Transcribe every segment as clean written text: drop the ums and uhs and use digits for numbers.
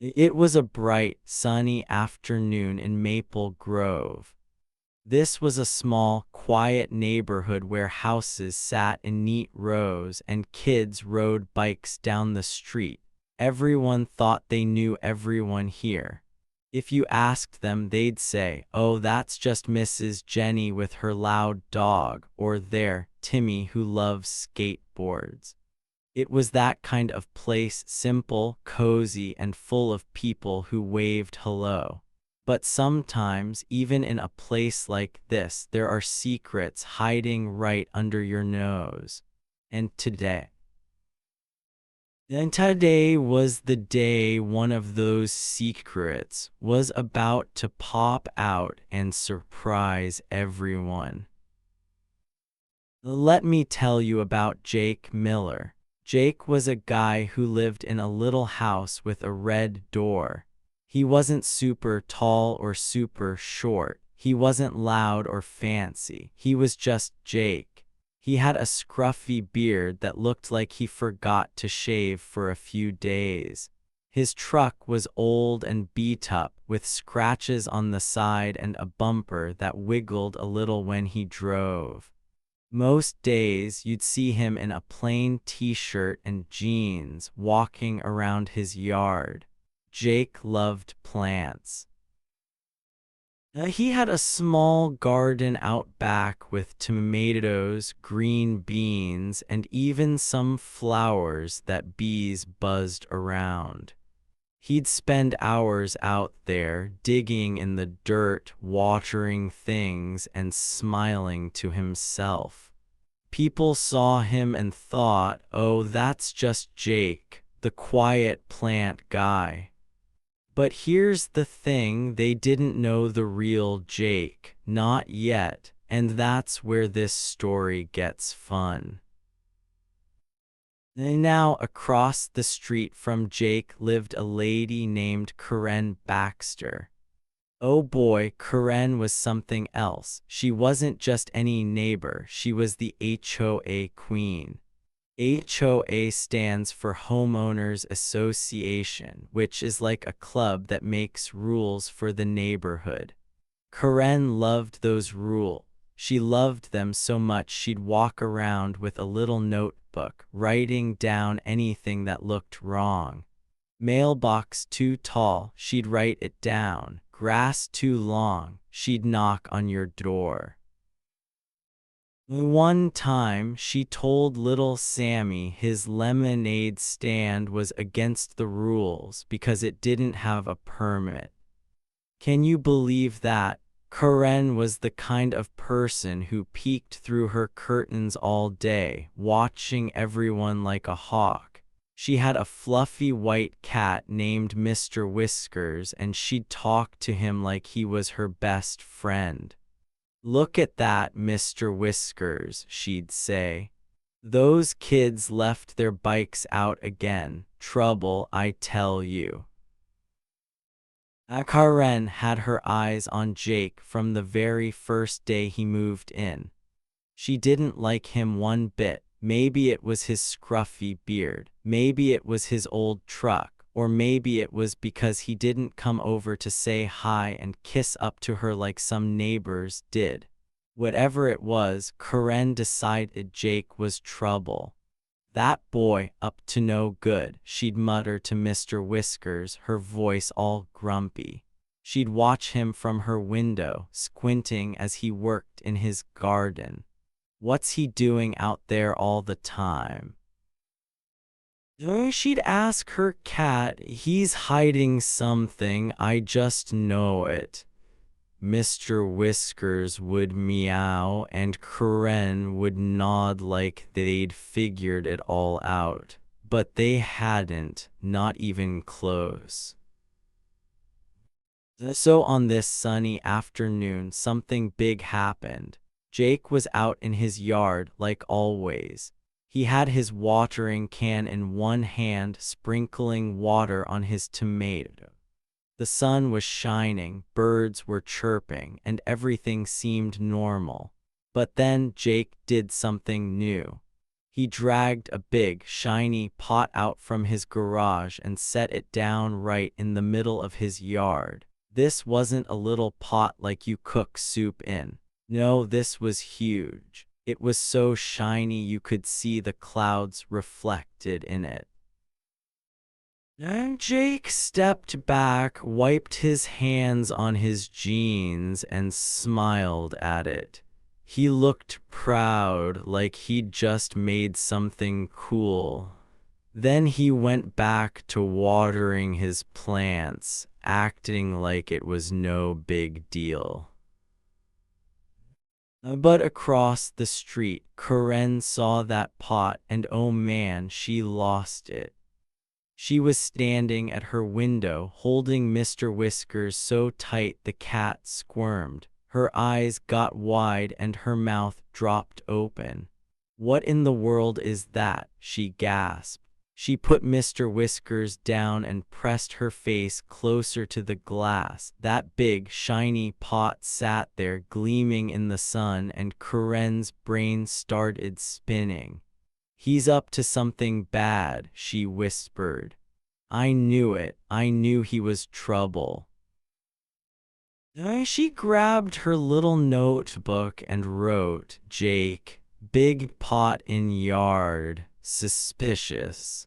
It was a bright, sunny afternoon in Maple Grove. This was a small, quiet neighborhood where houses sat in neat rows and kids rode bikes down the street. Everyone thought they knew everyone here. If you asked them, they'd say, "Oh, that's just Mrs. Jenny with her loud dog," or "There, Timmy who loves skateboards." It was that kind of place, simple, cozy, and full of people who waved hello. But sometimes, even in a place like this, there are secrets hiding right under your nose. And today was the day one of those secrets was about to pop out and surprise everyone. Let me tell you about Jake Miller. Jake was a guy who lived in a little house with a red door. He wasn't super tall or super short. He wasn't loud or fancy. He was just Jake. He had a scruffy beard that looked like he forgot to shave for a few days. His truck was old and beat up, with scratches on the side and a bumper that wiggled a little when he drove. Most days you'd see him in a plain t-shirt and jeans walking around his yard. Jake loved plants. He had a small garden out back with tomatoes, green beans, and even some flowers that bees buzzed around. He'd spend hours out there digging in the dirt, watering things, and smiling to himself. People saw him and thought, "Oh, that's just Jake, the quiet plant guy." But here's the thing, they didn't know the real Jake, not yet, and that's where this story gets fun. Now, across the street from Jake lived a lady named Karen Baxter. Oh boy, Karen was something else. She wasn't just any neighbor, she was the HOA queen. HOA stands for Homeowners Association, which is like a club that makes rules for the neighborhood. Karen loved those rules. She loved them so much she'd walk around with a little notebook, writing down anything that looked wrong. Mailbox too tall, she'd write it down. Grass too long, she'd knock on your door. One time, she told little Sammy his lemonade stand was against the rules because it didn't have a permit. Can you believe that? Karen was the kind of person who peeked through her curtains all day, watching everyone like a hawk. She had a fluffy white cat named Mr. Whiskers, and she'd talk to him like he was her best friend. "Look at that, Mr. Whiskers," she'd say. "Those kids left their bikes out again. Trouble, I tell you." Karen had her eyes on Jake from the very first day he moved in. She didn't like him one bit. Maybe it was his scruffy beard, maybe it was his old truck, or maybe it was because he didn't come over to say hi and kiss up to her like some neighbors did. Whatever it was, Karen decided Jake was trouble. "That boy, up to no good," she'd mutter to Mr. Whiskers, her voice all grumpy. She'd watch him from her window, squinting as he worked in his garden. "What's he doing out there all the time?" She'd ask her cat. "He's hiding something, I just know it." Mr. Whiskers would meow and Karen would nod like they'd figured it all out. But they hadn't, not even close. So on this sunny afternoon, something big happened. Jake was out in his yard like always. He had his watering can in one hand, sprinkling water on his tomato. The sun was shining, birds were chirping, and everything seemed normal. But then Jake did something new. He dragged a big, shiny pot out from his garage and set it down right in the middle of his yard. This wasn't a little pot like you cook soup in. No, this was huge. It was so shiny you could see the clouds reflected in it. And Jake stepped back, wiped his hands on his jeans, and smiled at it. He looked proud, like he'd just made something cool. Then he went back to watering his plants, acting like it was no big deal. But across the street, Karen saw that pot, and oh man, she lost it. She was standing at her window, holding Mr. Whiskers so tight the cat squirmed. Her eyes got wide and her mouth dropped open. "What in the world is that?" she gasped. She put Mr. Whiskers down and pressed her face closer to the glass. That big, shiny pot sat there gleaming in the sun, and Karen's brain started spinning. "He's up to something bad," she whispered. "I knew it. I knew he was trouble." She grabbed her little notebook and wrote, "Jake, big pot in yard, suspicious."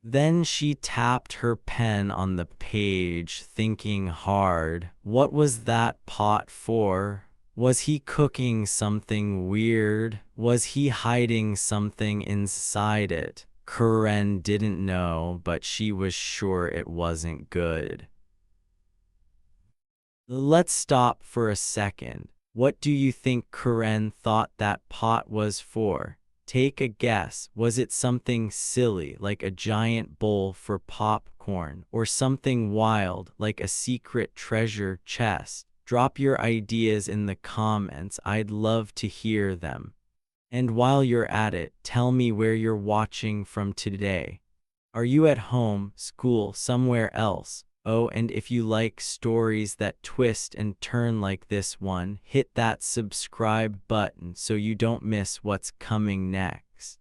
Then she tapped her pen on the page, thinking hard. What was that pot for? Was he cooking something weird? Was he hiding something inside it? Karen didn't know, but she was sure it wasn't good. Let's stop for a second. What do you think Karen thought that pot was for? Take a guess. Was it something silly like a giant bowl for popcorn, or something wild like a secret treasure chest? Drop your ideas in the comments. I'd love to hear them. And while you're at it, tell me where you're watching from today. Are you at home, school, somewhere else? Oh, and if you like stories that twist and turn like this one, hit that subscribe button so you don't miss what's coming next.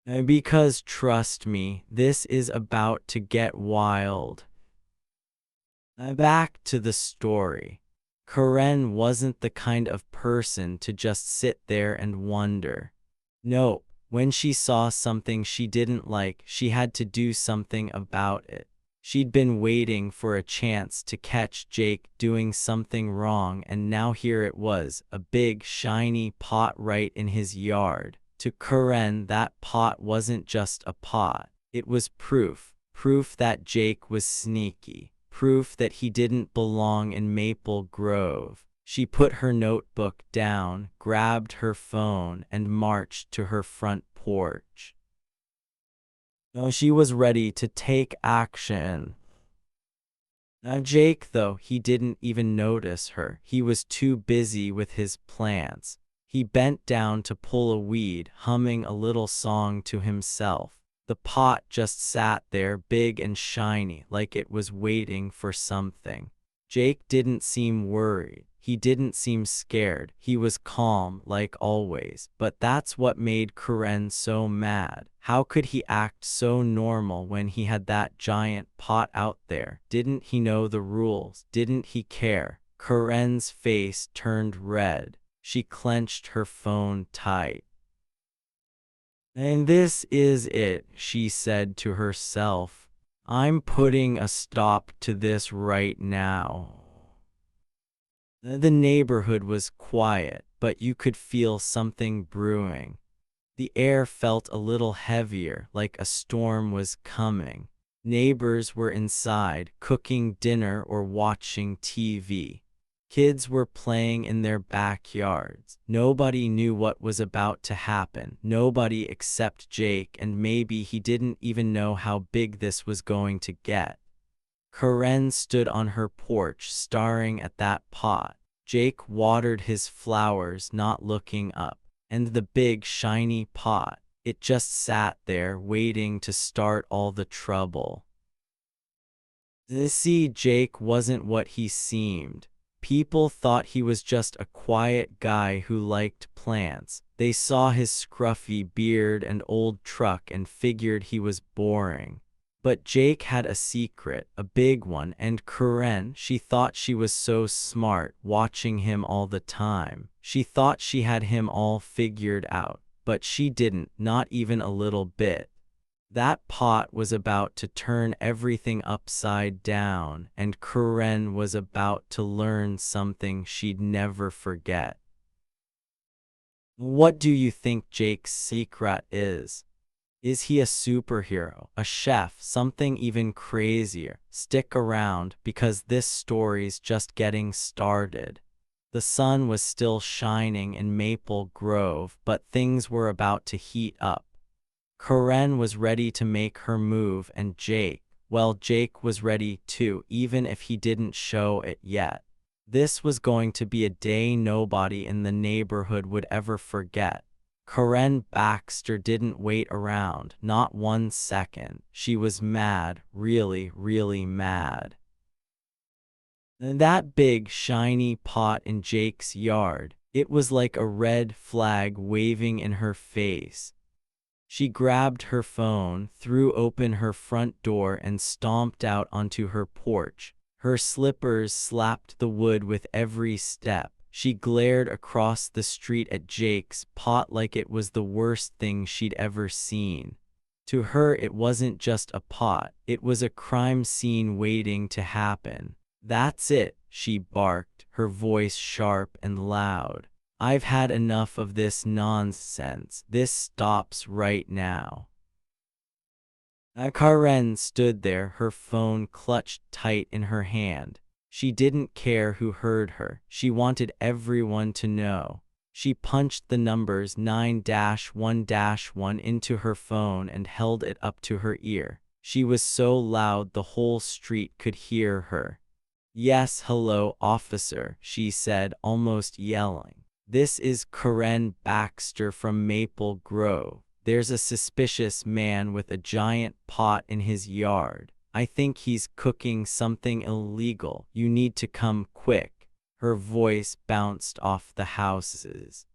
Because trust me, this is about to get wild. Back to the story. Karen wasn't the kind of person to just sit there and wonder. Nope, when she saw something she didn't like, she had to do something about it. She'd been waiting for a chance to catch Jake doing something wrong, and now here it was, a big, shiny pot right in his yard. To Karen, that pot wasn't just a pot. It was proof. Proof that Jake was sneaky. Proof that he didn't belong in Maple Grove. She put her notebook down, grabbed her phone, and marched to her front porch. She was ready to take action. Jake, though, he didn't even notice her. He was too busy with his plants. He bent down to pull a weed, humming a little song to himself. The pot just sat there, big and shiny, like it was waiting for something. Jake didn't seem worried. He didn't seem scared. He was calm, like always. But that's what made Karen so mad. How could he act so normal when he had that giant pot out there? Didn't he know the rules? Didn't he care? Karen's face turned red. She clenched her phone tight. "And this is it," she said to herself. "I'm putting a stop to this right now." The neighborhood was quiet, but you could feel something brewing. The air felt a little heavier, like a storm was coming. Neighbors were inside, cooking dinner or watching TV. Kids were playing in their backyards. Nobody knew what was about to happen. Nobody except Jake, and maybe he didn't even know how big this was going to get. Karen stood on her porch, staring at that pot. Jake watered his flowers, not looking up. And the big, shiny pot, it just sat there, waiting to start all the trouble. See, Jake wasn't what he seemed. People thought he was just a quiet guy who liked plants. They saw his scruffy beard and old truck and figured he was boring. But Jake had a secret, a big one, and Karen, she thought she was so smart, watching him all the time. She thought she had him all figured out, but she didn't, not even a little bit. That pot was about to turn everything upside down, and Karen was about to learn something she'd never forget. What do you think Jake's secret is? Is he a superhero, a chef, something even crazier? Stick around, because this story's just getting started. The sun was still shining in Maple Grove, but things were about to heat up. Karen was ready to make her move, and Jake was ready too, even if he didn't show it yet. This was going to be a day nobody in the neighborhood would ever forget. Karen Baxter didn't wait around, not 1 second. She was mad, really, really mad. That big, shiny pot in Jake's yard, it was like a red flag waving in her face. She grabbed her phone, threw open her front door, and stomped out onto her porch. Her slippers slapped the wood with every step. She glared across the street at Jake's pot like it was the worst thing she'd ever seen. To her, it wasn't just a pot, it was a crime scene waiting to happen. "That's it," she barked, her voice sharp and loud. "I've had enough of this nonsense. This stops right now." Karen stood there, her phone clutched tight in her hand. She didn't care who heard her. She wanted everyone to know. She punched the numbers 9-1-1 into her phone and held it up to her ear. She was so loud the whole street could hear her. "Yes, hello, officer," she said, almost yelling. "This is Karen Baxter from Maple Grove. There's a suspicious man with a giant pot in his yard. I think he's cooking something illegal. You need to come quick." Her voice bounced off the houses.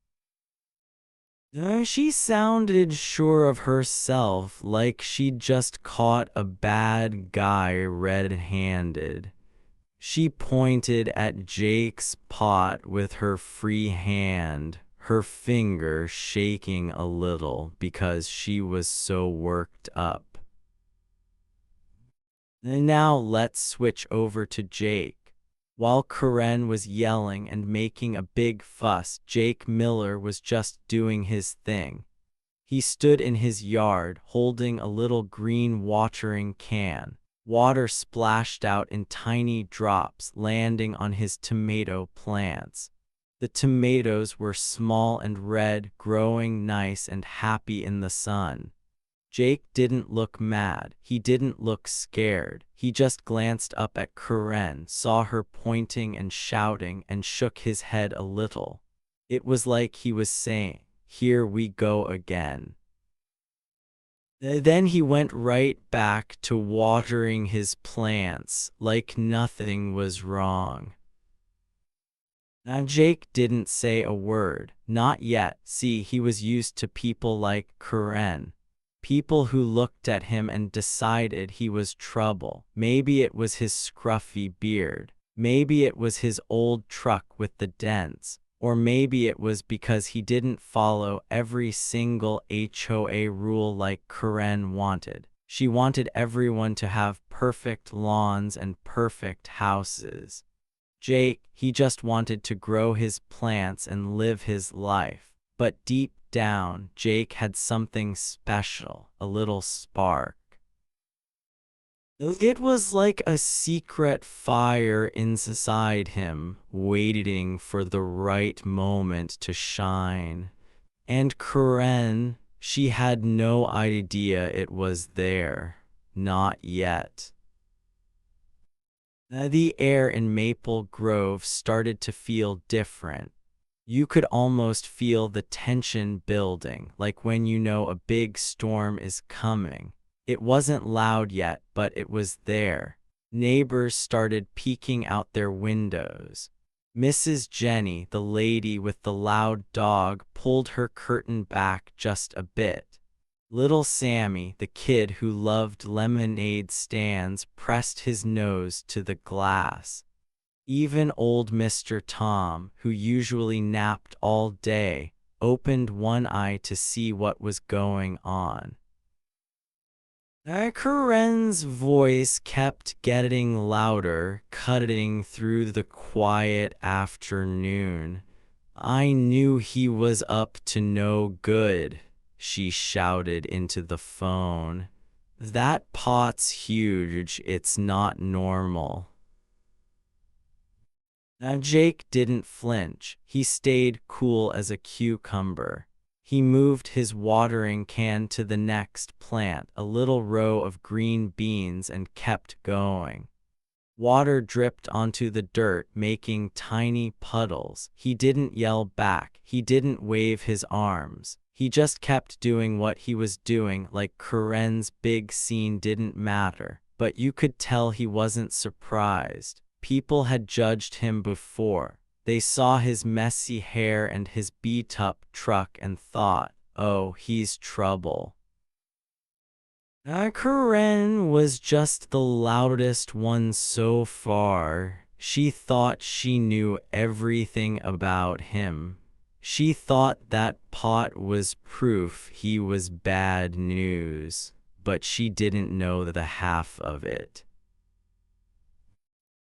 She sounded sure of herself, like she'd just caught a bad guy red-handed. She pointed at Jake's pot with her free hand, her finger shaking a little because she was so worked up. Now let's switch over to Jake. While Karen was yelling and making a big fuss, Jake Miller was just doing his thing. He stood in his yard, holding a little green watering can. Water splashed out in tiny drops, landing on his tomato plants. The tomatoes were small and red, growing nice and happy in the sun. Jake didn't look mad, he didn't look scared. He just glanced up at Karen, saw her pointing and shouting, and shook his head a little. It was like he was saying, "Here we go again." Then he went right back to watering his plants, like nothing was wrong. Now Jake didn't say a word, not yet. See, he was used to people like Karen. People who looked at him and decided he was trouble. Maybe it was his scruffy beard. Maybe it was his old truck with the dents. Or maybe it was because he didn't follow every single HOA rule like Karen wanted. She wanted everyone to have perfect lawns and perfect houses. Jake, he just wanted to grow his plants and live his life. But deep down, Jake had something special, a little spark. It was like a secret fire inside him, waiting for the right moment to shine. And Karen, she had no idea it was there. Not yet. The air in Maple Grove started to feel different. You could almost feel the tension building, like when you know a big storm is coming. It wasn't loud yet, but it was there. Neighbors started peeking out their windows. Mrs. Jenny, the lady with the loud dog, pulled her curtain back just a bit. Little Sammy, the kid who loved lemonade stands, pressed his nose to the glass. Even old Mr. Tom, who usually napped all day, opened one eye to see what was going on. Karen's voice kept getting louder, cutting through the quiet afternoon. "I knew he was up to no good," she shouted into the phone. "That pot's huge, it's not normal." Now Jake didn't flinch. He stayed cool as a cucumber. He moved his watering can to the next plant, a little row of green beans, and kept going. Water dripped onto the dirt, making tiny puddles. He didn't yell back. He didn't wave his arms. He just kept doing what he was doing, like Karen's big scene didn't matter. But you could tell he wasn't surprised. People had judged him before. They saw his messy hair and his beat-up truck and thought, "Oh, he's trouble." Karen was just the loudest one so far. She thought she knew everything about him. She thought that pot was proof he was bad news, but she didn't know the half of it.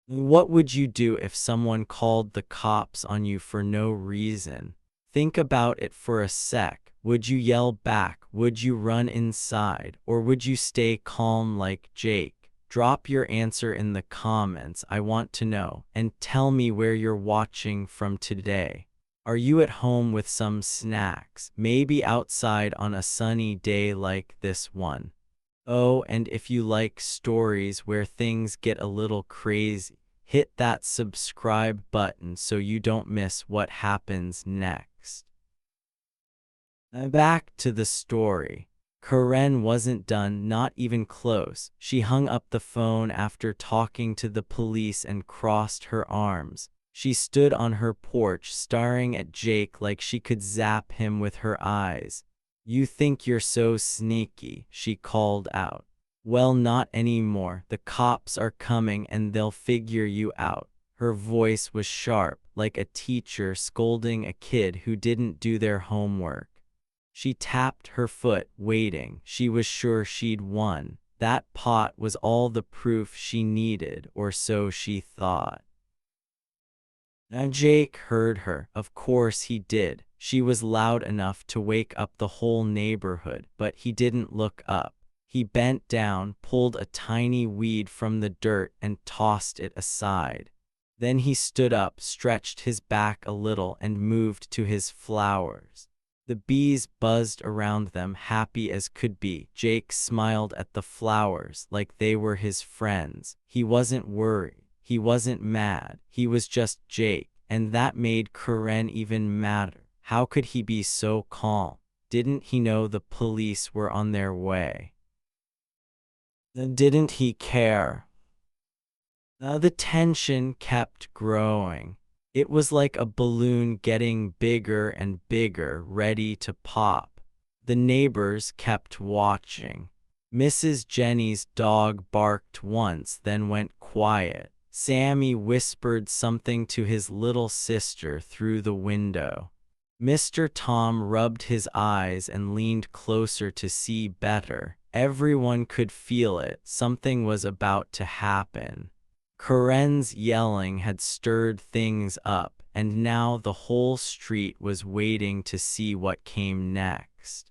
What would you do if someone called the cops on you for no reason? Think about it for a sec. Would you yell back? Would you run inside? Or would you stay calm like Jake? Drop your answer in the comments. I want to know. And tell me where you're watching from today. Are you at home with some snacks? Maybe outside on a sunny day like this one? Oh, and if you like stories where things get a little crazy, hit that subscribe button so you don't miss what happens next. Back to the story. Karen wasn't done, not even close. She hung up the phone after talking to the police and crossed her arms. She stood on her porch staring at Jake like she could zap him with her eyes. "You think you're so sneaky," she called out. "Well, not anymore. The cops are coming and they'll figure you out." Her voice was sharp, like a teacher scolding a kid who didn't do their homework. She tapped her foot, waiting. She was sure she'd won. That pot was all the proof she needed, or so she thought. Now Jake heard her. Of course he did. She was loud enough to wake up the whole neighborhood, but he didn't look up. He bent down, pulled a tiny weed from the dirt, and tossed it aside. Then he stood up, stretched his back a little, and moved to his flowers. The bees buzzed around them, happy as could be. Jake smiled at the flowers like they were his friends. He wasn't worried. He wasn't mad. He was just Jake, and that made Karen even madder. How could he be so calm? Didn't he know the police were on their way? Didn't he care? The tension kept growing. It was like a balloon getting bigger and bigger, ready to pop. The neighbors kept watching. Mrs. Jenny's dog barked once, then went quiet. Sammy whispered something to his little sister through the window. Mr. Tom rubbed his eyes and leaned closer to see better. Everyone could feel it. Something was about to happen. Karen's yelling had stirred things up, and now the whole street was waiting to see what came next.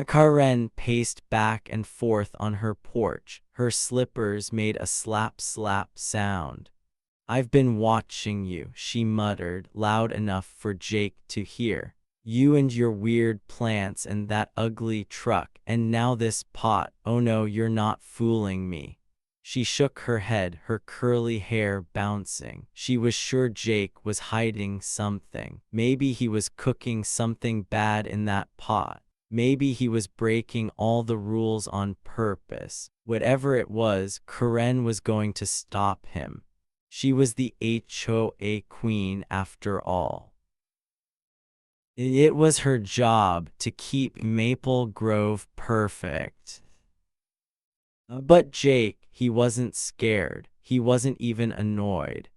Karen paced back and forth on her porch. Her slippers made a slap-slap sound. "I've been watching you," she muttered, loud enough for Jake to hear. "You and your weird plants and that ugly truck, and now this pot. Oh no, you're not fooling me." She shook her head, her curly hair bouncing. She was sure Jake was hiding something. Maybe he was cooking something bad in that pot. Maybe he was breaking all the rules on purpose. Whatever it was, Karen was going to stop him. She was the HOA queen after all. It was her job to keep Maple Grove perfect. But Jake, he wasn't scared. He wasn't even annoyed.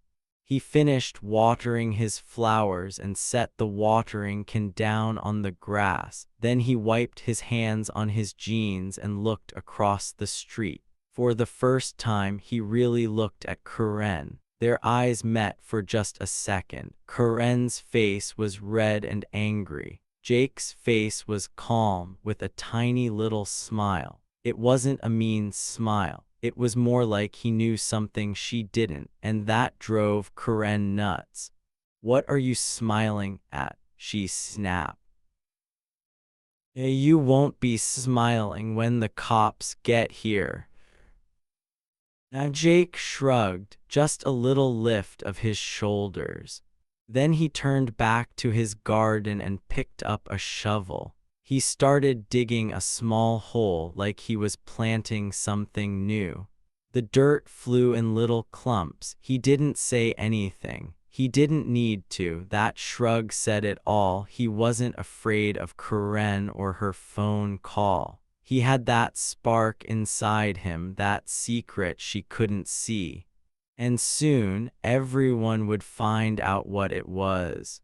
He finished watering his flowers and set the watering can down on the grass. Then he wiped his hands on his jeans and looked across the street. For the first time, he really looked at Karen. Their eyes met for just a second. Karen's face was red and angry. Jake's face was calm, with a tiny little smile. It wasn't a mean smile. It was more like he knew something she didn't, and that drove Karen nuts. "What are you smiling at?" she snapped. "You won't be smiling when the cops get here." Now Jake shrugged, just a little lift of his shoulders. Then he turned back to his garden and picked up a shovel. He started digging a small hole like he was planting something new. The dirt flew in little clumps. He didn't say anything. He didn't need to. That shrug said it all. He wasn't afraid of Karen or her phone call. He had that spark inside him, that secret she couldn't see. And soon, everyone would find out what it was.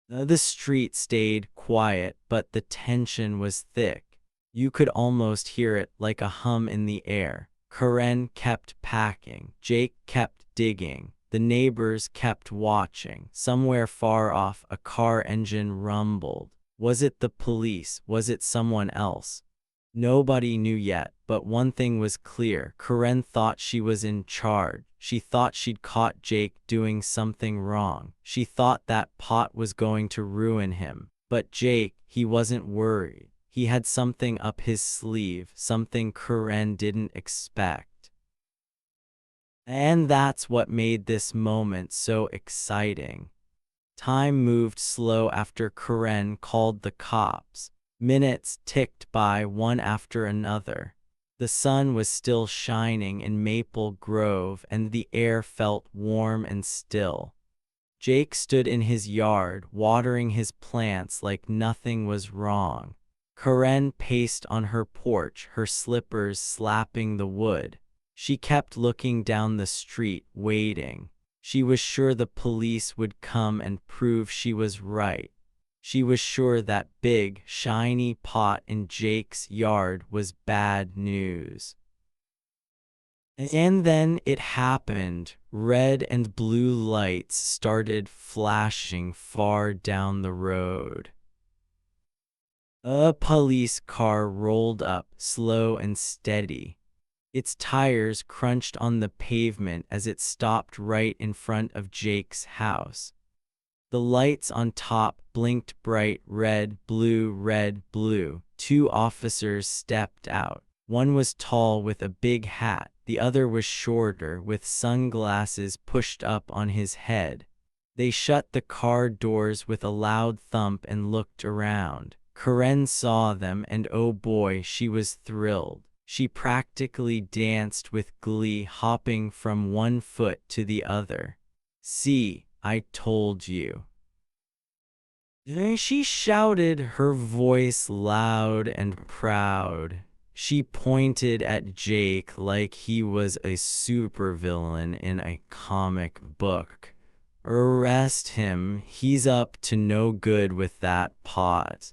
The street stayed quiet, but the tension was thick. You could almost hear it, like a hum in the air. Karen kept packing. Jake kept digging. The neighbors kept watching. Somewhere far off, a car engine rumbled. Was it the police? Was it someone else? Nobody knew yet, but one thing was clear. Karen thought she was in charge. She thought she'd caught Jake doing something wrong. She thought that pot was going to ruin him. But Jake, he wasn't worried. He had something up his sleeve, something Karen didn't expect. And that's what made this moment so exciting. Time moved slow after Karen called the cops. Minutes ticked by one after another. The sun was still shining in Maple Grove and the air felt warm and still. Jake stood in his yard, watering his plants like nothing was wrong. Karen paced on her porch, her slippers slapping the wood. She kept looking down the street, waiting. She was sure the police would come and prove she was right. She was sure that big, shiny pot in Jake's yard was bad news. And then it happened. Red and blue lights started flashing far down the road. A police car rolled up, slow and steady. Its tires crunched on the pavement as it stopped right in front of Jake's house. The lights on top blinked bright red, blue. Two officers stepped out. One was tall with a big hat. The other was shorter with sunglasses pushed up on his head. They shut the car doors with a loud thump and looked around. Karen saw them and oh boy, she was thrilled. She practically danced with glee, hopping from one foot to the other. "See, I told you." She shouted, her voice loud and proud. She pointed at Jake like he was a supervillain in a comic book. "Arrest him, he's up to no good with that pot."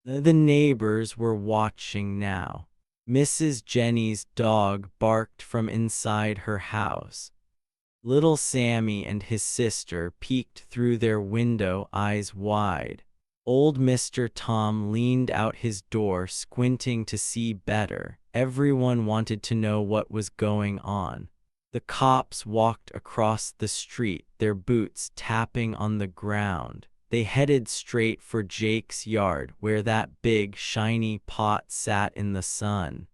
The neighbors were watching now. Mrs. Jenny's dog barked from inside her house. Little Sammy and his sister peeked through their window, eyes wide. Old Mr. Tom leaned out his door, squinting to see better. Everyone wanted to know what was going on. The cops walked across the street, their boots tapping on the ground. They headed straight for Jake's yard, where that big, shiny pot sat in the sun.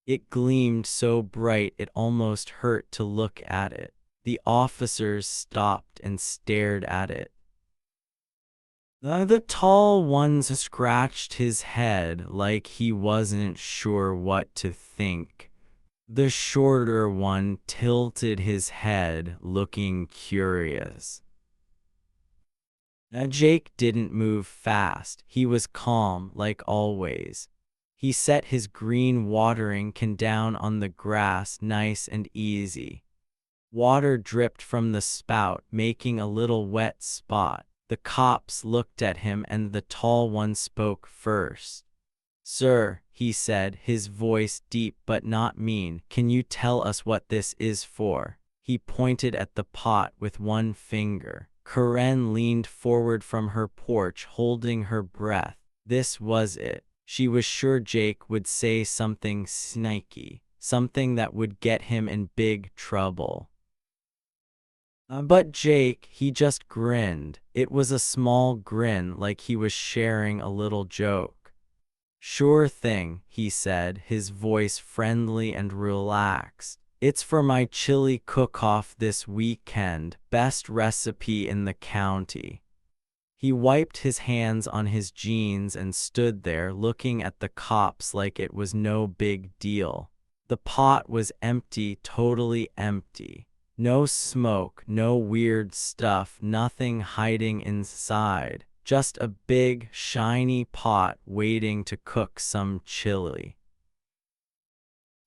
It gleamed so bright it almost hurt to look at it. The officers stopped and stared at it. The tall one scratched his head like he wasn't sure what to think. The shorter one tilted his head, looking curious. Jake didn't move fast. He was calm, like always. He set his green watering can down on the grass nice and easy. Water dripped from the spout, making a little wet spot. The cops looked at him and the tall one spoke first. "Sir," he said, his voice deep but not mean, "can you tell us what this is for?" He pointed at the pot with one finger. Karen leaned forward from her porch, holding her breath. This was it. She was sure Jake would say something sneaky, something that would get him in big trouble. But Jake, he just grinned. It was a small grin, like he was sharing a little joke. "Sure thing," he said, his voice friendly and relaxed. "It's for my chili cook-off this weekend, best recipe in the county." He wiped his hands on his jeans and stood there looking at the cops like it was no big deal. The pot was empty, totally empty. No smoke, no weird stuff, nothing hiding inside. Just a big, shiny pot waiting to cook some chili.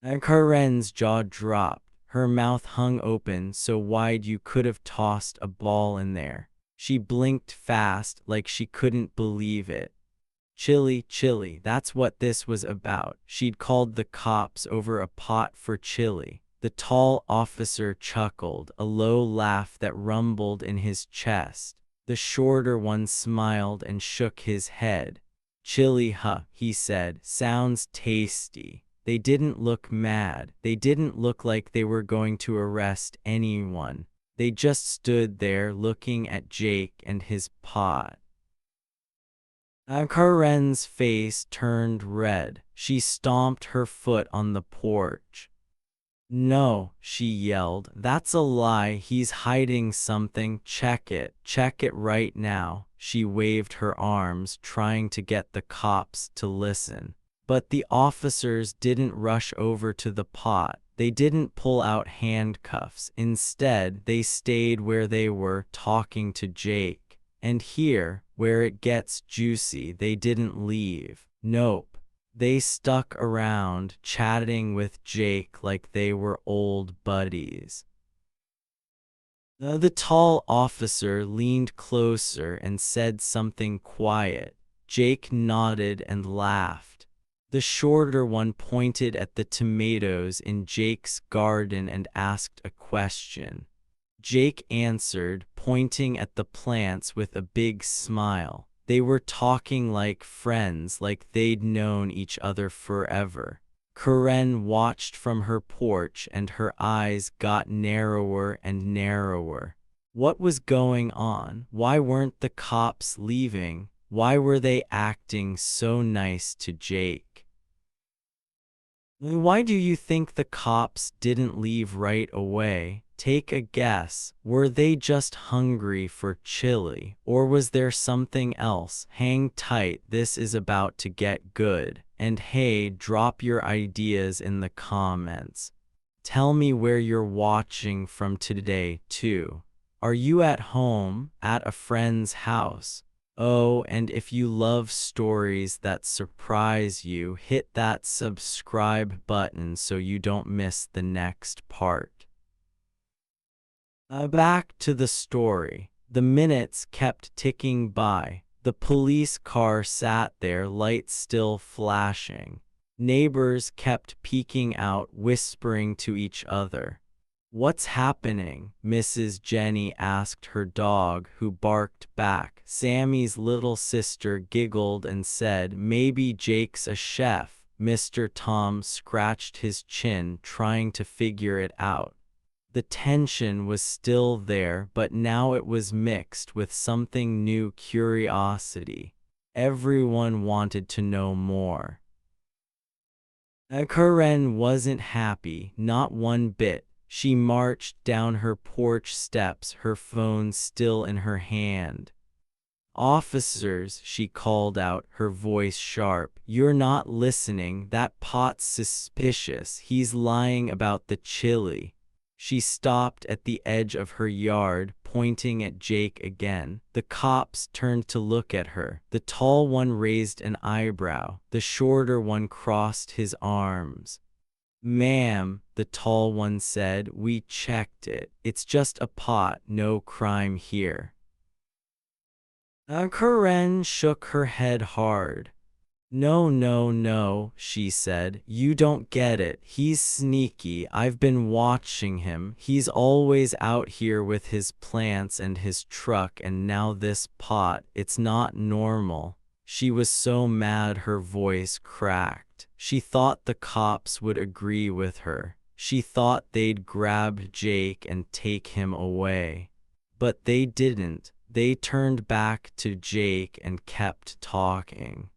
And Karen's jaw dropped. Her mouth hung open so wide you could have tossed a ball in there. She blinked fast, like she couldn't believe it. Chili, chili, that's what this was about. She'd called the cops over a pot for chili. The tall officer chuckled, a low laugh that rumbled in his chest. The shorter one smiled and shook his head. "Chili, huh," he said, "sounds tasty." They didn't look mad. They didn't look like they were going to arrest anyone. They just stood there looking at Jake and his pot. Karen's face turned red. She stomped her foot on the porch. "No," she yelled, "that's a lie. He's hiding something. Check it right now." She waved her arms, trying to get the cops to listen. But the officers didn't rush over to the pot. They didn't pull out handcuffs. Instead, they stayed where they were, talking to Jake. And here, where it gets juicy, they didn't leave. Nope. They stuck around, chatting with Jake like they were old buddies. The tall officer leaned closer and said something quiet. Jake nodded and laughed. The shorter one pointed at the tomatoes in Jake's garden and asked a question. Jake answered, pointing at the plants with a big smile. They were talking like friends, like they'd known each other forever. Karen watched from her porch and her eyes got narrower and narrower. What was going on? Why weren't the cops leaving? Why were they acting so nice to Jake? Why do you think the cops didn't leave right away? Take a guess. Were they just hungry for chili? Or was there something else? Hang tight, this is about to get good. And hey, drop your ideas in the comments. Tell me where you're watching from today, too. Are you at home, at a friend's house? Oh, and if you love stories that surprise you, hit that subscribe button so you don't miss the next part. Back to the story. The minutes kept ticking by. The police car sat there, lights still flashing. Neighbors kept peeking out, whispering to each other. "What's happening?" Mrs. Jenny asked her dog, who barked back. Sammy's little sister giggled and said, "Maybe Jake's a chef." Mr. Tom scratched his chin, trying to figure it out. The tension was still there, but now it was mixed with something new, curiosity. Everyone wanted to know more. Karen wasn't happy, not one bit. She marched down her porch steps, her phone still in her hand. Officers, she called out, her voice sharp. You're not listening. That pot's suspicious. He's lying about the chili. She stopped at the edge of her yard, pointing at Jake again. The cops turned to look at her. The tall one raised an eyebrow. The shorter one crossed his arms. Ma'am, the tall one said, we checked it. It's just a pot, no crime here. Karen shook her head hard. No, no, no, she said. You don't get it. He's sneaky. I've been watching him. He's always out here with his plants and his truck, and now this pot. It's not normal. She was so mad her voice cracked. She thought the cops would agree with her. She thought they'd grab Jake and take him away. But they didn't. They turned back to Jake and kept talking.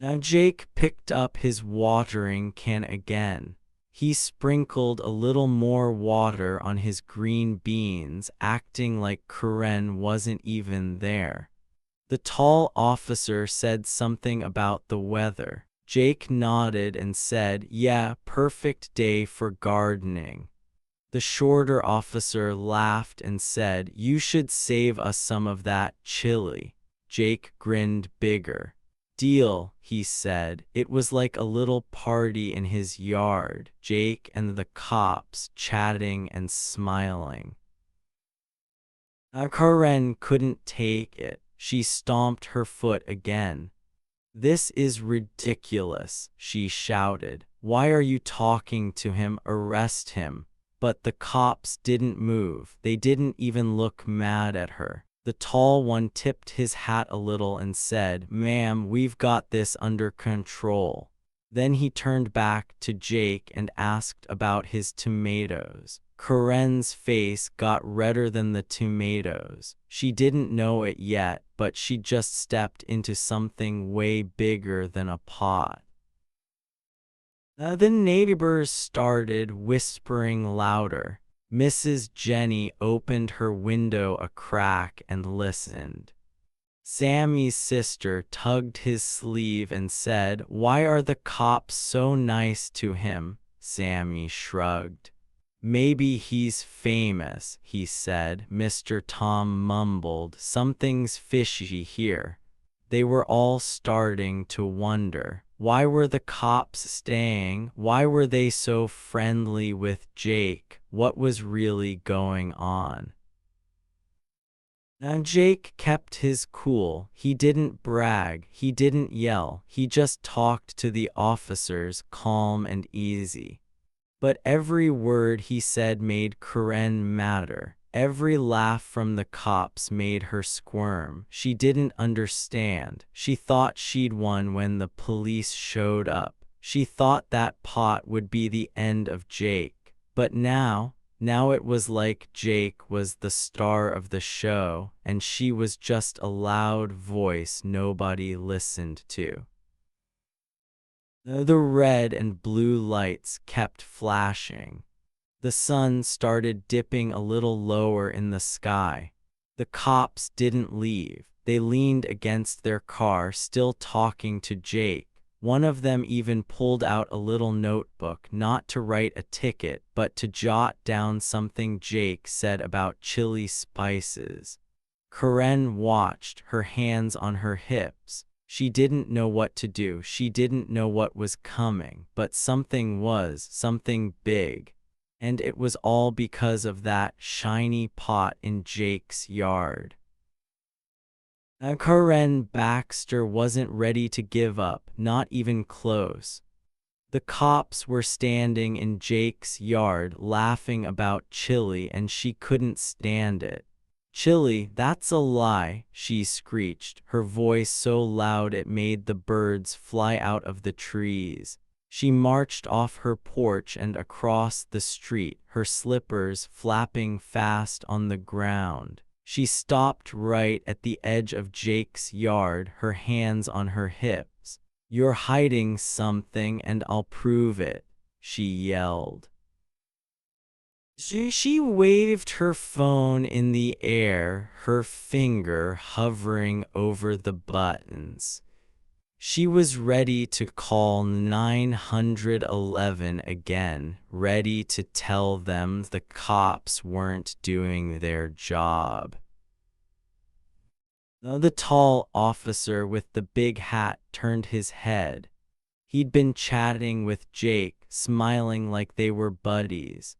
Now Jake picked up his watering can again. He sprinkled a little more water on his green beans, acting like Karen wasn't even there. The tall officer said something about the weather. Jake nodded and said, yeah, perfect day for gardening. The shorter officer laughed and said, you should save us some of that chili. Jake grinned bigger. Deal, he said. It was like a little party in his yard, Jake and the cops chatting and smiling. Karen couldn't take it. She stomped her foot again. This is ridiculous, she shouted. Why are you talking to him? Arrest him. But the cops didn't move. They didn't even look mad at her. The tall one tipped his hat a little and said, ma'am, we've got this under control. Then he turned back to Jake and asked about his tomatoes. Karen's face got redder than the tomatoes. She didn't know it yet, but she just stepped into something way bigger than a pot. The neighbors started whispering louder. Mrs. Jenny opened her window a crack and listened. Sammy's sister tugged his sleeve and said, why are the cops so nice to him? Sammy shrugged. Maybe he's famous, he said. Mr. Tom mumbled, something's fishy here. They were all starting to wonder. Why were the cops staying? Why were they so friendly with Jake? What was really going on? Now Jake kept his cool. He didn't brag. He didn't yell. He just talked to the officers, calm and easy. But every word he said made Karen madder. Every laugh from the cops made her squirm. She didn't understand. She thought she'd won when the police showed up. She thought that pot would be the end of Jake. But now it was like Jake was the star of the show, and she was just a loud voice nobody listened to. The red and blue lights kept flashing. The sun started dipping a little lower in the sky. The cops didn't leave. They leaned against their car, still talking to Jake. One of them even pulled out a little notebook, not to write a ticket, but to jot down something Jake said about chili spices. Karen watched, her hands on her hips. She didn't know what to do. She didn't know what was coming, but something was, something big. And it was all because of that shiny pot in Jake's yard. Karen Baxter wasn't ready to give up, not even close. The cops were standing in Jake's yard laughing about chili, and she couldn't stand it. Chili, that's a lie, she screeched, her voice so loud it made the birds fly out of the trees. She marched off her porch and across the street, her slippers flapping fast on the ground. She stopped right at the edge of Jake's yard, her hands on her hips. You're hiding something and I'll prove it, she yelled. She waved her phone in the air, her finger hovering over the buttons. She was ready to call 911 again, ready to tell them the cops weren't doing their job. The tall officer with the big hat turned his head. He'd been chatting with Jake, smiling like they were buddies.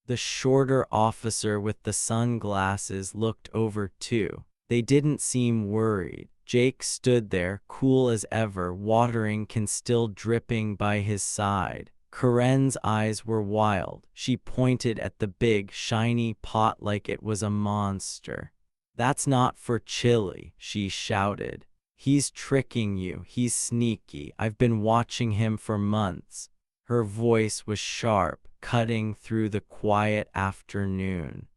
The shorter officer with the sunglasses looked over too. They didn't seem worried. Jake stood there, cool as ever, watering can still dripping by his side. Corinne's eyes were wild. She pointed at the big, shiny pot like it was a monster. "That's not for chili," she shouted. "He's tricking you. He's sneaky. I've been watching him for months." Her voice was sharp, cutting through the quiet afternoon.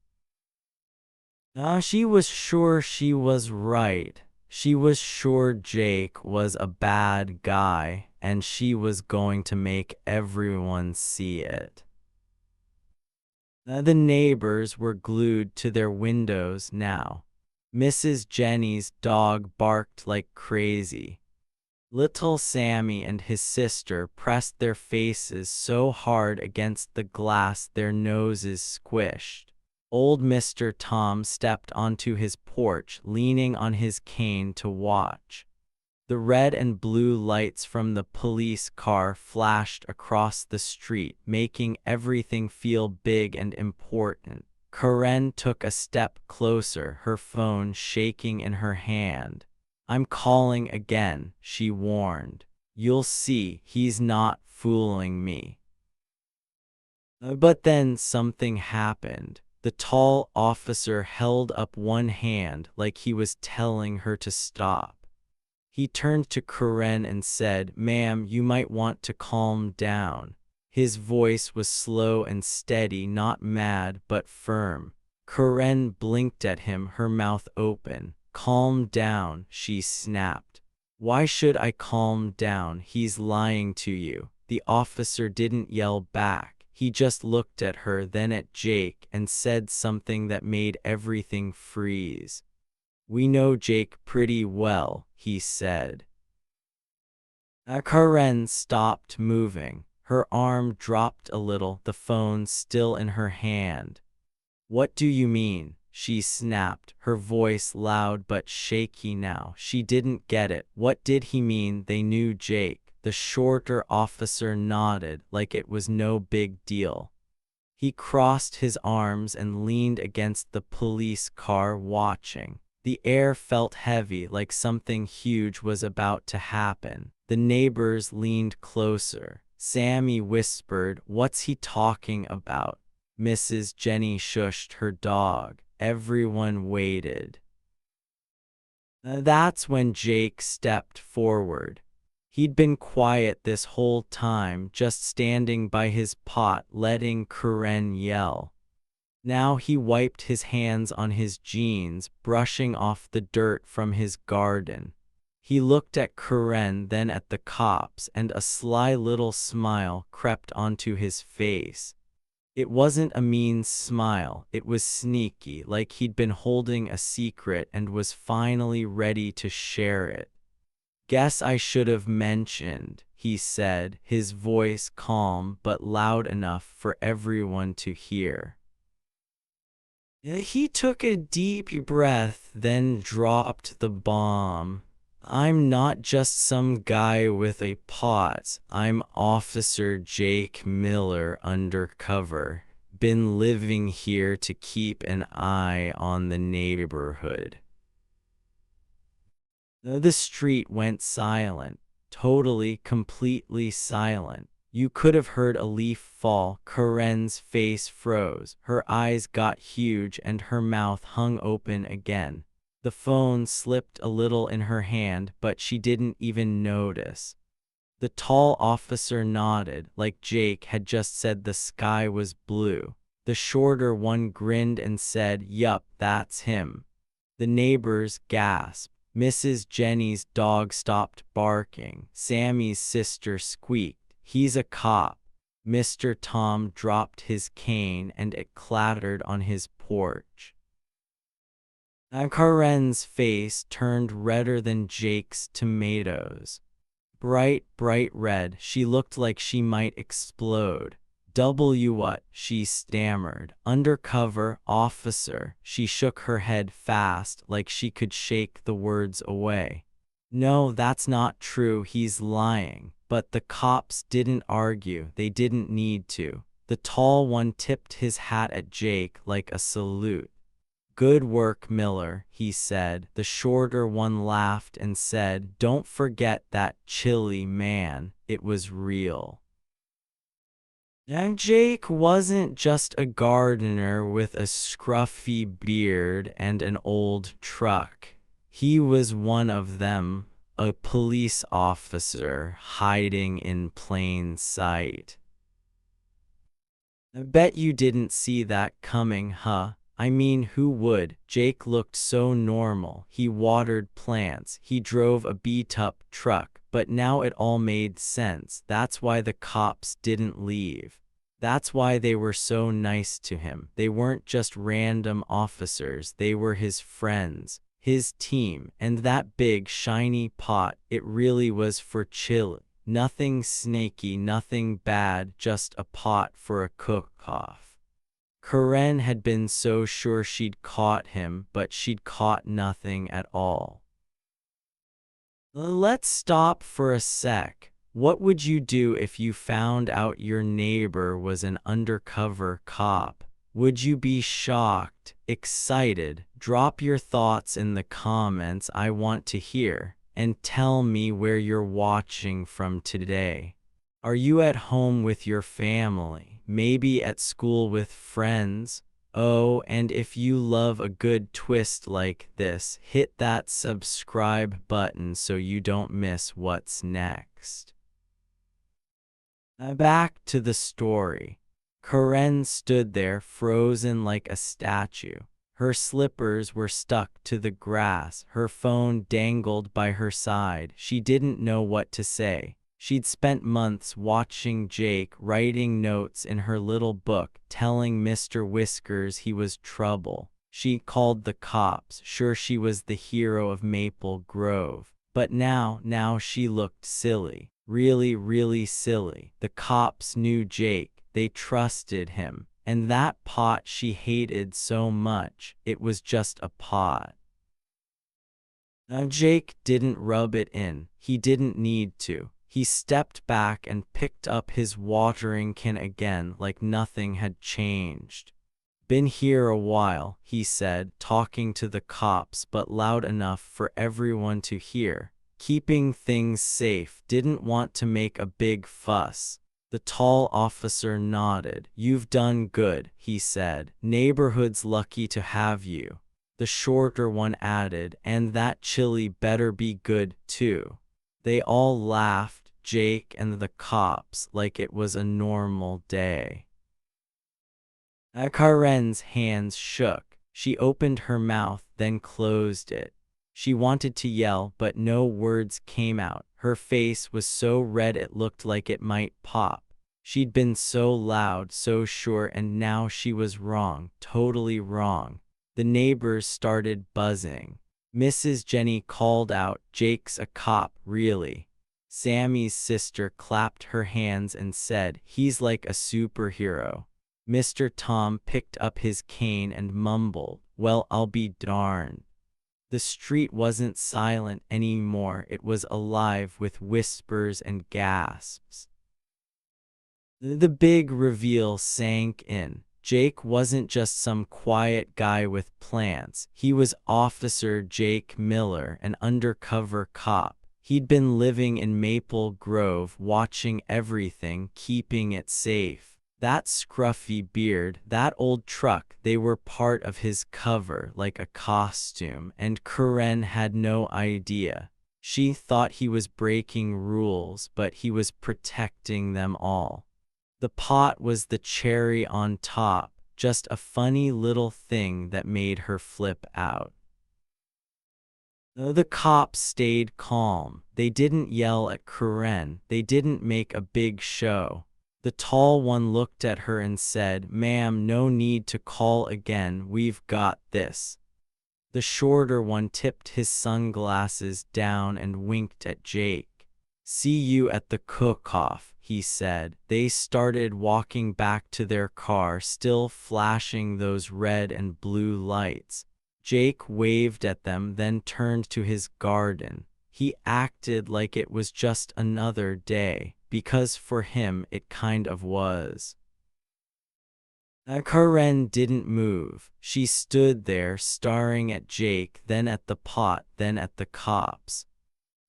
She was sure she was right. She was sure Jake was a bad guy, and she was going to make everyone see it. The neighbors were glued to their windows now. Mrs. Jenny's dog barked like crazy. Little Sammy and his sister pressed their faces so hard against the glass their noses squished. Old Mr. Tom stepped onto his porch, leaning on his cane to watch. The red and blue lights from the police car flashed across the street, making everything feel big and important. Corinne took a step closer, her phone shaking in her hand. "I'm calling again," she warned. "You'll see, he's not fooling me." But then something happened. The tall officer held up one hand like he was telling her to stop. He turned to Corinne and said, "Ma'am, you might want to calm down." His voice was slow and steady, not mad but firm. Corinne blinked at him, her mouth open. "Calm down," she snapped. "Why should I calm down? He's lying to you." The officer didn't yell back. He just looked at her, then at Jake, and said something that made everything freeze. "We know Jake pretty well," he said. Corinne stopped moving. Her arm dropped a little, the phone still in her hand. "What do you mean?" she snapped, her voice loud but shaky now. She didn't get it. What did he mean they knew Jake? The shorter officer nodded like it was no big deal. He crossed his arms and leaned against the police car, watching. The air felt heavy, like something huge was about to happen. The neighbors leaned closer. Sammy whispered, "What's he talking about?" Mrs. Jenny shushed her dog. Everyone waited. That's when Jake stepped forward. He'd been quiet this whole time, just standing by his pot, letting Corinne yell. Now he wiped his hands on his jeans, brushing off the dirt from his garden. He looked at Corinne, then at the cops, and a sly little smile crept onto his face. It wasn't a mean smile, it was sneaky, like he'd been holding a secret and was finally ready to share it. "Guess I should have mentioned," he said, his voice calm but loud enough for everyone to hear. He took a deep breath, then dropped the bomb. "I'm not just some guy with a pot. I'm Officer Jake Miller, undercover. Been living here to keep an eye on the neighborhood." The street went silent, totally, completely silent. You could have heard a leaf fall. Corinne's face froze. Her eyes got huge and her mouth hung open again. The phone slipped a little in her hand, but she didn't even notice. The tall officer nodded, like Jake had just said the sky was blue. The shorter one grinned and said, "Yup, that's him." The neighbors gasped. Mrs. Jenny's dog stopped barking. Sammy's sister squeaked, "He's a cop." Mr. Tom dropped his cane and it clattered on his porch. Karen's face turned redder than Jake's tomatoes. Bright, bright red, she looked like she might explode. What? She stammered. Undercover officer. She shook her head fast, like she could shake the words away. No, that's not true, he's lying. But the cops didn't argue, they didn't need to. The tall one tipped his hat at Jake like a salute. Good work, Miller, he said. The shorter one laughed and said, don't forget that chilly man, it was real. And Jake wasn't just a gardener with a scruffy beard and an old truck. He was one of them, a police officer hiding in plain sight. I bet you didn't see that coming, huh? I mean, who would? Jake looked so normal. He watered plants, he drove a beat-up truck, but now it all made sense. That's why the cops didn't leave. That's why they were so nice to him. They weren't just random officers, they were his friends, his team, and that big shiny pot, it really was for chili. Nothing snaky, nothing bad, just a pot for a cook-off. Karen had been so sure she'd caught him, but she'd caught nothing at all. Let's stop for a sec. What would you do if you found out your neighbor was an undercover cop? Would you be shocked, excited? Drop your thoughts in the comments, I want to hear, and tell me where you're watching from today. Are you at home with your family? Maybe at school with friends? Oh, and if you love a good twist like this, hit that subscribe button so you don't miss what's next. Back to the story. Karen stood there frozen like a statue. Her slippers were stuck to the grass, her phone dangled by her side. She didn't know what to say. She'd spent months watching Jake, writing notes in her little book, telling Mr. Whiskers he was trouble. She called the cops, sure she was the hero of Maple Grove. But now she looked silly. Really, really silly. The cops knew Jake, they trusted him. And that pot she hated so much, it was just a pot. Now Jake didn't rub it in, he didn't need to. He stepped back and picked up his watering can again like nothing had changed. Been here a while, he said, talking to the cops but loud enough for everyone to hear. Keeping things safe, didn't want to make a big fuss. The tall officer nodded. You've done good, he said. Neighborhood's lucky to have you. The shorter one added, and that chili better be good too. They all laughed, Jake and the cops, like it was a normal day. Karen's hands shook. She opened her mouth, then closed it. She wanted to yell, but no words came out. Her face was so red it looked like it might pop. She'd been so loud, so sure, and now she was wrong, totally wrong. The neighbors started buzzing. Mrs. Jenny called out, Jake's a cop, really. Sammy's sister clapped her hands and said, he's like a superhero. Mr. Tom picked up his cane and mumbled, well, I'll be darned. The street wasn't silent anymore, it was alive with whispers and gasps. The big reveal sank in. Jake wasn't just some quiet guy with plants. He was Officer Jake Miller, an undercover cop. He'd been living in Maple Grove, watching everything, keeping it safe. That scruffy beard, that old truck, they were part of his cover, like a costume, and Karen had no idea. She thought he was breaking rules, but he was protecting them all. The pot was the cherry on top, just a funny little thing that made her flip out. The cops stayed calm. They didn't yell at Karen. They didn't make a big show. The tall one looked at her and said, "Ma'am, no need to call again, we've got this." The shorter one tipped his sunglasses down and winked at Jake. "See you at the cook-off," he said. They started walking back to their car, still flashing those red and blue lights. Jake waved at them, then turned to his garden. He acted like it was just another day, because for him it kind of was. Karen didn't move. She stood there staring at Jake, then at the pot, then at the cops.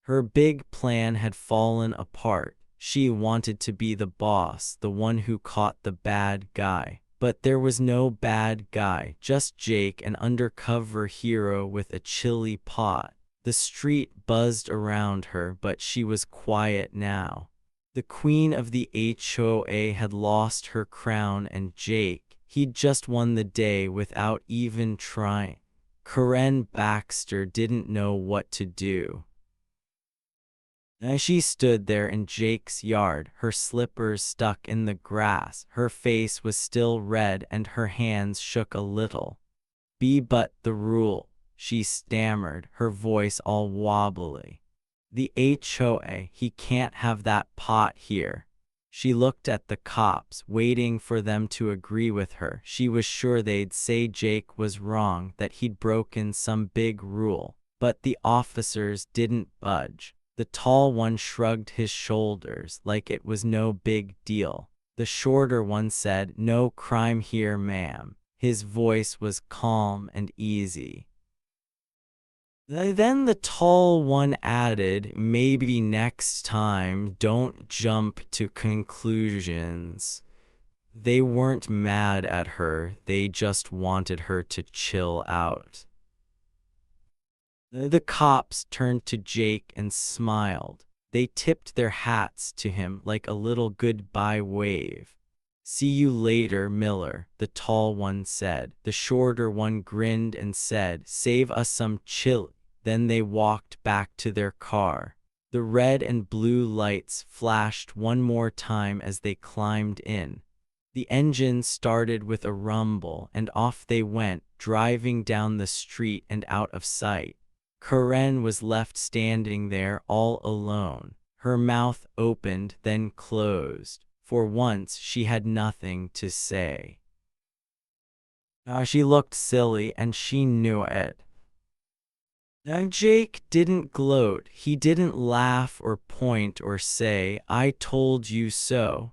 Her big plan had fallen apart. She wanted to be the boss, the one who caught the bad guy. But there was no bad guy, just Jake, an undercover hero with a chili pot. The street buzzed around her, but she was quiet now. The queen of the HOA had lost her crown, and Jake, he'd just won the day without even trying. Karen Baxter didn't know what to do. As she stood there in Jake's yard, her slippers stuck in the grass, her face was still red and her hands shook a little. But the rule," she stammered, her voice all wobbly. "The HOA, he can't have that pot here." She looked at the cops, waiting for them to agree with her. She was sure they'd say Jake was wrong, that he'd broken some big rule. But the officers didn't budge. The tall one shrugged his shoulders like it was no big deal. The shorter one said, "No crime here, ma'am." His voice was calm and easy. Then the tall one added, "Maybe next time don't jump to conclusions." They weren't mad at her, they just wanted her to chill out. The cops turned to Jake and smiled. They tipped their hats to him like a little goodbye wave. "See you later, Miller," the tall one said. The shorter one grinned and said, "Save us some chili." Then they walked back to their car. The red and blue lights flashed one more time as they climbed in. The engine started with a rumble, and off they went, driving down the street and out of sight. Karen was left standing there all alone. Her mouth opened, then closed. For once, she had nothing to say. She looked silly, and she knew it. Jake didn't gloat. He didn't laugh or point or say, "I told you so."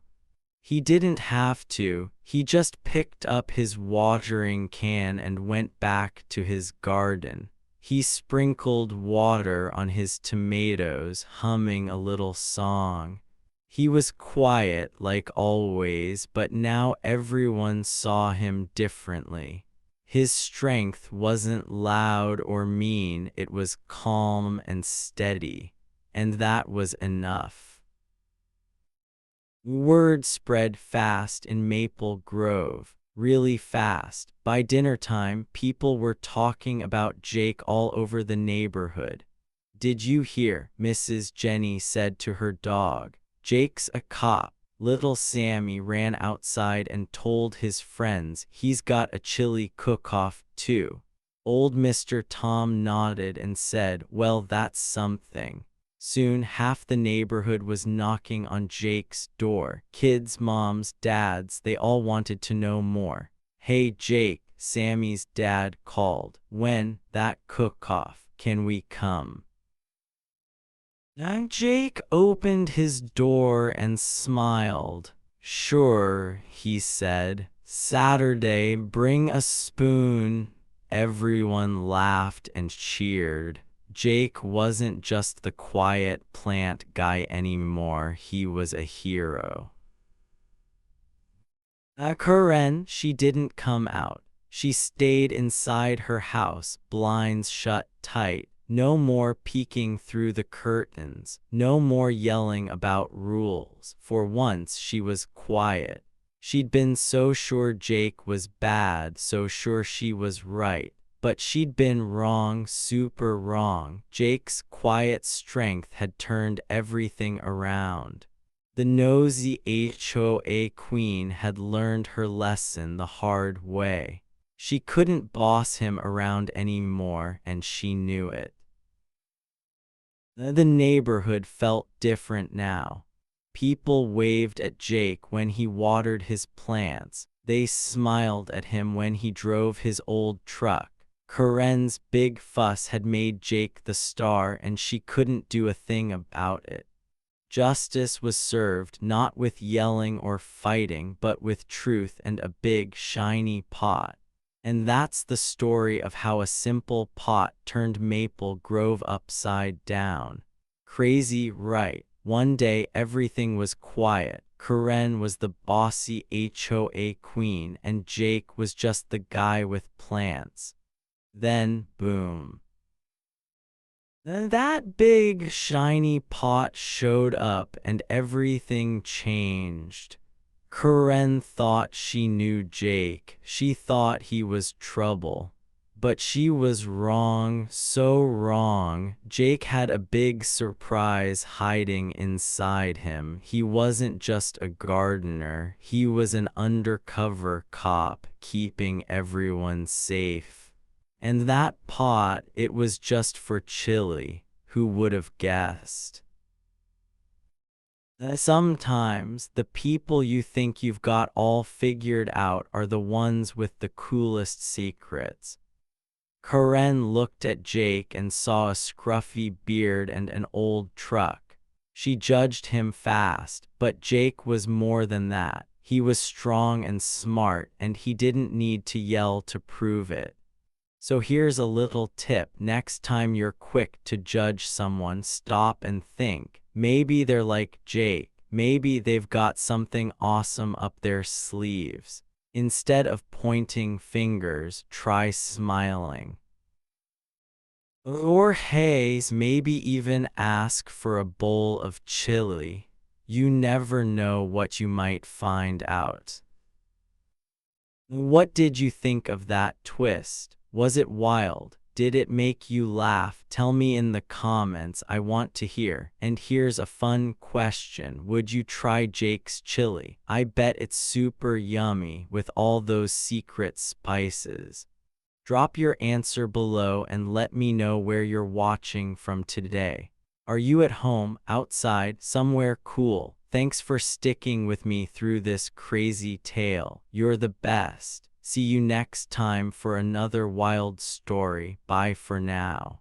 He didn't have to. He just picked up his watering can and went back to his garden. He sprinkled water on his tomatoes, humming a little song. He was quiet like always, but now everyone saw him differently. His strength wasn't loud or mean, it was calm and steady, and that was enough. Word spread fast in Maple Grove. Really fast. By dinner time, people were talking about Jake all over the neighborhood. "Did you hear?" Mrs. Jenny said to her dog. "Jake's a cop." Little Sammy ran outside and told his friends he's got a chili cook-off too. Old Mr. Tom nodded and said, "Well, that's something." Soon half the neighborhood was knocking on Jake's door. Kids, moms, dads, they all wanted to know more. "Hey Jake," Sammy's dad called. "When that cook-off, can we come?" Jake opened his door and smiled. "Sure," he said. "Saturday, bring a spoon." Everyone laughed and cheered. Jake wasn't just the quiet plant guy anymore, he was a hero. Karen, she didn't come out. She stayed inside her house, blinds shut tight. No more peeking through the curtains, no more yelling about rules. For once she was quiet. She'd been so sure Jake was bad, so sure she was right. But she'd been wrong, super wrong. Jake's quiet strength had turned everything around. The nosy HOA queen had learned her lesson the hard way. She couldn't boss him around anymore, and she knew it. The neighborhood felt different now. People waved at Jake when he watered his plants. They smiled at him when he drove his old truck. Karen's big fuss had made Jake the star, and she couldn't do a thing about it. Justice was served not with yelling or fighting, but with truth and a big, shiny pot. And that's the story of how a simple pot turned Maple Grove upside down. Crazy, right? One day everything was quiet. Karen was the bossy HOA queen, and Jake was just the guy with plants. Then, boom. That big, shiny pot showed up, and everything changed. Karen thought she knew Jake. She thought he was trouble. But she was wrong, so wrong. Jake had a big surprise hiding inside him. He wasn't just a gardener. He was an undercover cop, keeping everyone safe. And that pot, it was just for chili. Who would have guessed? Sometimes the people you think you've got all figured out are the ones with the coolest secrets. Karen looked at Jake and saw a scruffy beard and an old truck. She judged him fast, but Jake was more than that. He was strong and smart, and he didn't need to yell to prove it. So here's a little tip. Next time you're quick to judge someone, stop and think. Maybe they're like Jake. Maybe they've got something awesome up their sleeves. Instead of pointing fingers, try smiling. Or hey, maybe even ask for a bowl of chili. You never know what you might find out. What did you think of that twist? Was it wild? Did it make you laugh? Tell me in the comments, I want to hear. And here's a fun question. Would you try Jake's chili? I bet it's super yummy with all those secret spices. Drop your answer below and let me know where you're watching from today. Are you at home, outside, somewhere cool? Thanks for sticking with me through this crazy tale. You're the best. See you next time for another wild story. Bye for now.